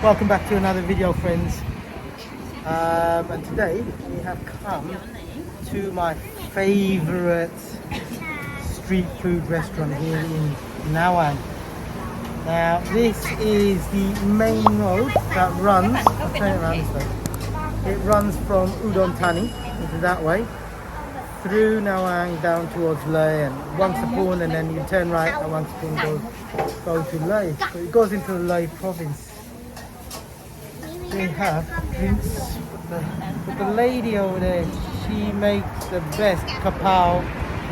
Welcome back to another video, friends. And today we have come to my favorite street food restaurant here in Nong. Now this is the main road that runs, I'll turn it around this way. It runs from Udon Thani, which is that way, through Nong down towards Leh and Wangsapun, and then you turn right and Wangsapun go to Leh. So it goes into the Leh province. We have drinks, but the lady over there, she makes the best kapau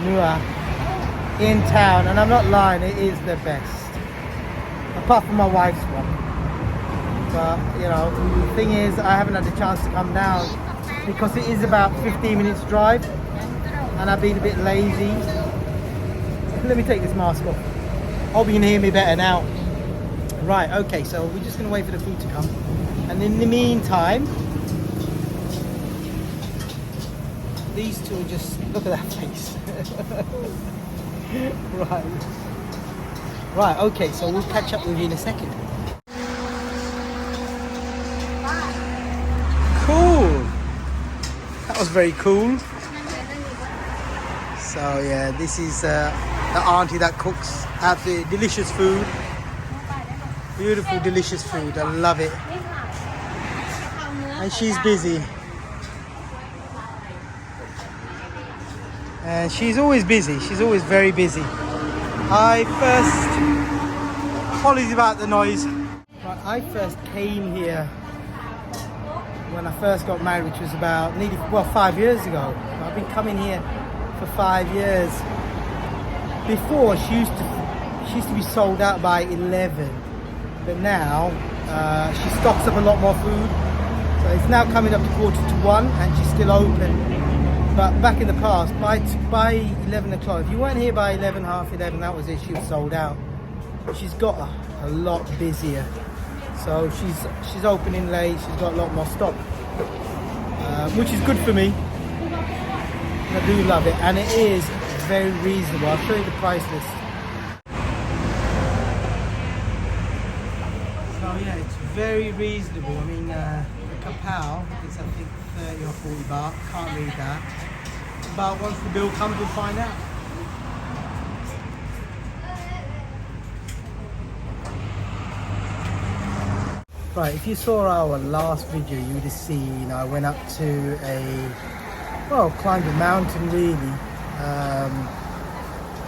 nua in town, and I'm not lying, it is the best, apart from my wife's one. But you know, the thing is, I haven't had the chance to come down because it is about 15 minutes drive, and I've been a bit lazy. Let me take this mask off. Hope you can hear me better now. Right, okay, so we're just gonna wait for the food to come. And in the meantime, these two just look at that face. Right, okay, so we'll catch up with you in a second. Cool. That was very cool. So yeah, this is the auntie that cooks out the delicious food. Beautiful, delicious food. I love it. And she's busy. And she's always busy. She's always very busy. Apologies about the noise. But I first came here when I first got married, which was about 5 years ago. I've been coming here for 5 years. Before, she used to be sold out by 11. But now, she stocks up a lot more food. So it's now coming up to 1:45 and she's still open. But back in the past, by 11 o'clock, if you weren't here by 11, half 11, that was it, she was sold out. She's got a lot busier. So she's opening late, she's got a lot more stock. Which is good for me. I do love it, and it is very reasonable. I'll show you the price list. So yeah, it's very reasonable. I mean, kapau is I think 30 or 40 baht, can't read that. But once the bill comes, we'll find out. Right, if you saw our last video, you would have seen I went up to climbed a mountain really.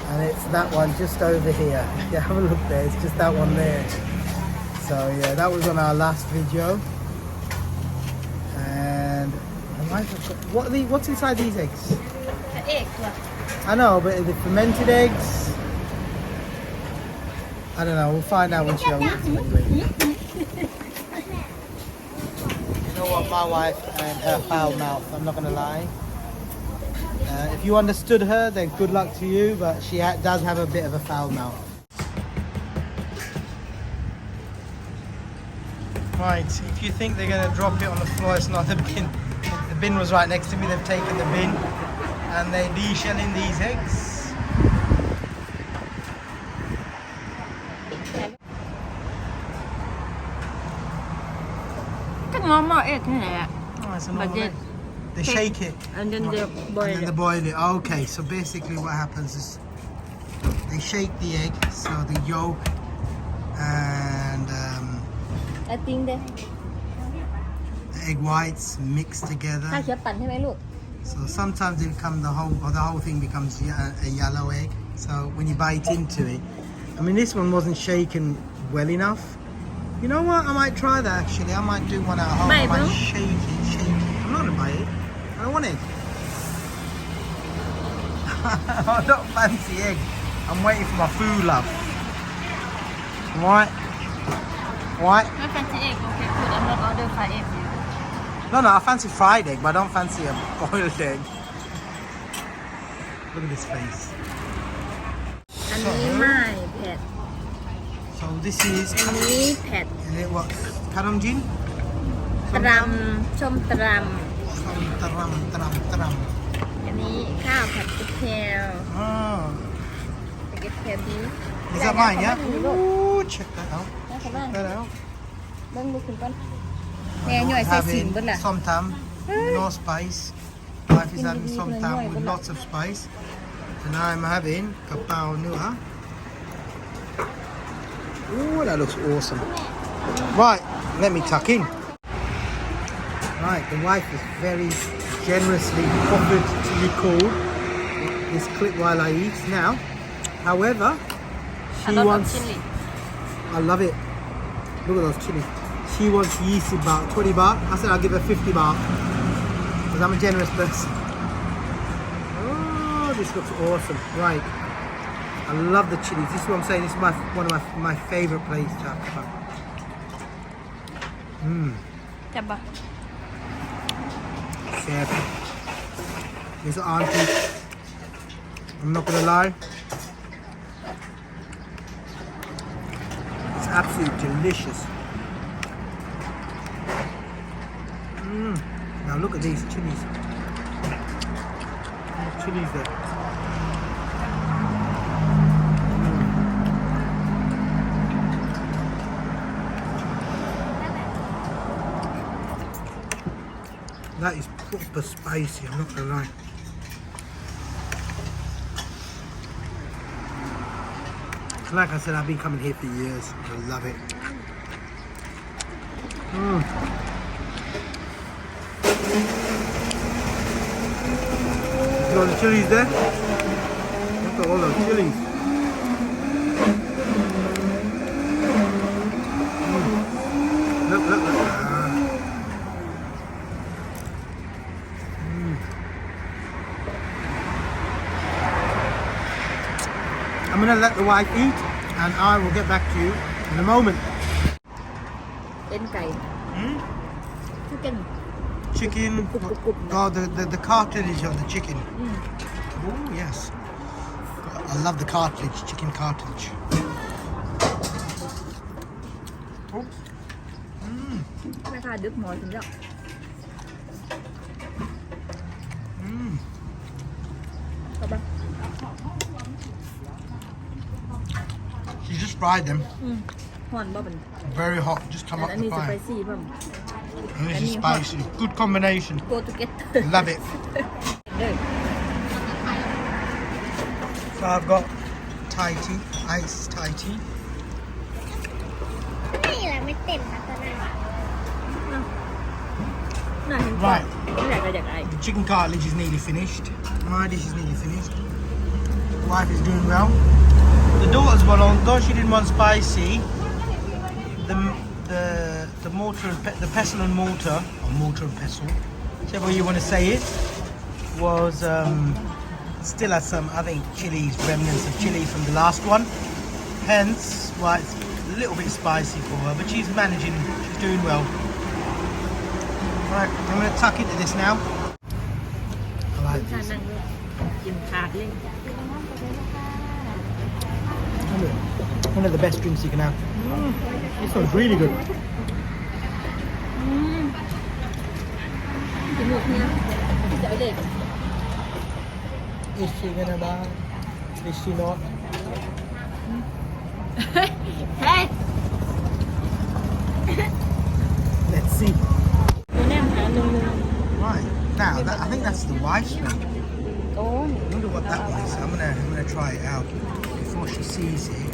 And it's that one just over here. If you have a look there, it's just that one there. So yeah, that was on our last video. And what's inside these eggs? I know, but are they fermented eggs? I don't know, we'll find out when she opens it anyway. You know what, my wife and her foul mouth, I'm not gonna lie. If you understood her, then good luck to you, but she does have a bit of a foul mouth. Right, if you think they're going to drop it on the floor, it's not the bin. The bin was right next to me. They've taken the bin and they're de-shelling these eggs. Chắc normal egg thế này ạ. Oh, it's a normal egg. They shake it and then they boil it. Okay, so basically what happens is they shake the egg, so the yolk and I think the egg whites mix together. So sometimes it becomes the whole thing becomes a yellow egg. So when you bite into it, I mean this one wasn't shaken well enough. You know what? I might try that actually. I might do one at home. I might shake it. I'm not gonna bite it. I don't want it. I don't fancy egg. I'm waiting for my food, love. Right? Right? I fancy egg. Okay, good. I'm not order fried egg. No, I fancy fried egg, but I don't fancy a boiled egg. Look at this face. So this is. Is it what? Karamjin? Chom tram. ตรัม อันนี้ข้าวผัดกระเทียมกระเทียมนี้ Is that mine, yeah? Ooh, check that out. Check that out. เบิ่งลูกคุณก่อนแม่ย่อยใส่สินเบิ่งล่ะ som tam, no spice. Wife is having som tam with lots of spice. And I'm having kapau nua. Ooh, that looks awesome. Right, let me tuck in. Right, the wife is very generously offered to record this clip while I eat. Now, however, she wants. I love it. Look at those chilies. She wants 20 baht, 20 baht. I said I'll give her 50 baht because I'm a generous person. Oh, this looks awesome. Right. I love the chilies. This is what I'm saying. This is one of my favorite places to have fun. จับบ่ Chef. This is auntie. I'm not gonna lie. It's absolutely delicious. Now look at these chilies. Chilies there. That is proper spicy, I'm not gonna lie. Like I said, I've been coming here for years. I love it. You got the chilies there? Look at all those chilies. Look. I'm gonna let the wife eat, and I will get back to you in a moment. เอ็นไก่ chicken Chicken. Oh, the cartilage on the chicken. Oh yes. I love the cartilage, chicken cartilage. Oh. แม่ค้าดึกหมอถึงแล้ว เอาบ่ She just fried them. ฮ้อนบ่บัดนี้ Very hot. Just come อั up น the นี้สไป fire. ซี่เพิ่ม And this is spicy. Good combination. go together Love it. เด้อ So I've got Thai tea, iced Thai tea. นี่แหละไม่เต็มนะตอนนั้น น่าเห็น Right. ไม่อยากก็อยากไอ้ The chicken cartilage is nearly finished. My dish is nearly finished. Wife is doing well. The daughter's one, although she didn't want spicy, the mortar and the pestle and mortar, or mortar and pestle, whichever way you want to say it, was still has some, I think, chilies, remnants of chili from the last one. Hence why it's a little bit spicy for her, but she's managing, she's doing well. Right, I'm going to tuck into this now. I like ชา this. นั่งด้วยกินขาดเลย One of the best drinks you can have. This one's really good. กินหมดเนี่ยจะเอาเด็ก Is she gonna buy? Is she not? เฮ้ย Let's see. ตัวแนมหาหนึ่ง Right now, I think that's the wife's one. โอ้ I wonder what that is. I'm gonna try it out before she sees it.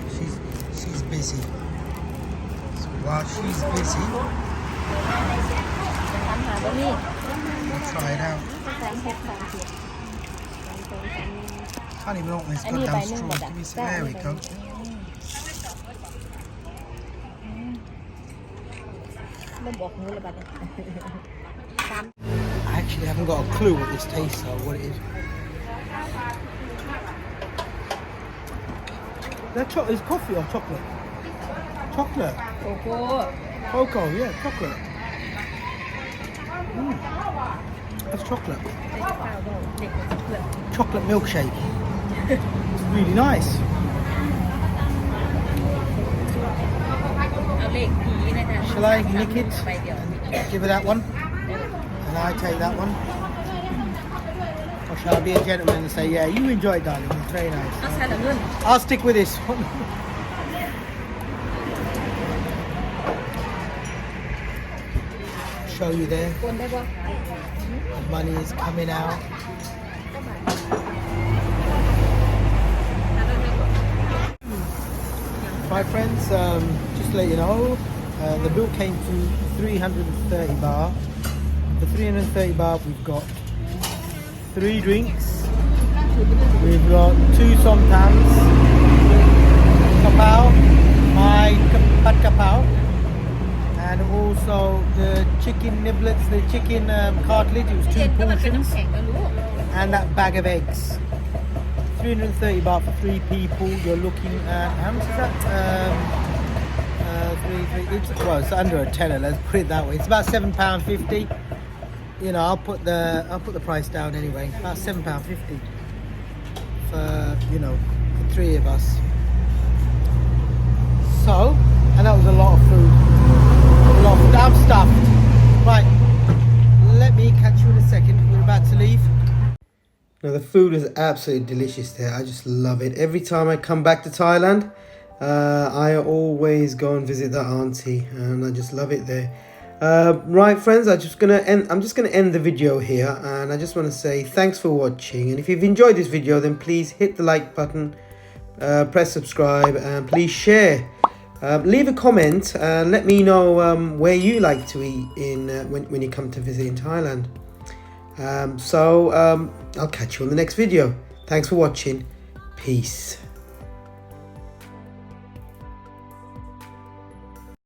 She's busy. So while she's busy, จะทำหาตัวนี้ we'll try it out. Can't even open this goddamn straw. Give me some. There we go. ไม่บอกหนูเลยบัดนี้ I actually haven't got a clue what this tastes or what it is. That is coffee or chocolate? Chocolate. โกโก้ Cocoa, yeah, chocolate. That's chocolate. เด็กเพื่อน Chocolate milkshake. It's really nice. เอาเลขผีนะจ๊ะ Shall I nick it? ไปเดี๋ยว Give her that one. And I take that one. Or shall I be a gentleman and say, yeah, you enjoy it, darling. It's very เอา nice. ใส่แต่เงิน I'll stick with this one. show you there. คนได้บ่ Money is coming out. My friends, just to let you know, the bill came to 330 baht. For 330 baht, we've got 3 drinks. We've got 2 somtams, kapao, my pat kapao, and also the chicken niblets, the chicken cartilage. It was 2 ก็มันเป็น portions, น้ำแข็งนะลูก and that bag of eggs. 330 baht for 3 people. You're looking at how much is that? Well, it's under a tenner. Let's put it that way. It's about £7.50. You know, I'll put the price down anyway. About £7.50 for for 3 of us. So, and that was a lot of food. A lot of food. I'm stuffed. Right, let me catch you in a second. We're about to leave. Now the food is absolutely delicious there. I just love it. Every time I come back to Thailand, I always go and visit that auntie, and I just love it there. Right, friends, I'm just gonna end the video here, and I just want to say thanks for watching. And if you've enjoyed this video, then please hit the like button, press subscribe, and please share. Leave a comment and let me know where you like to eat when you come to visit in Thailand. I'll catch you on the next video. Thanks for watching. Peace.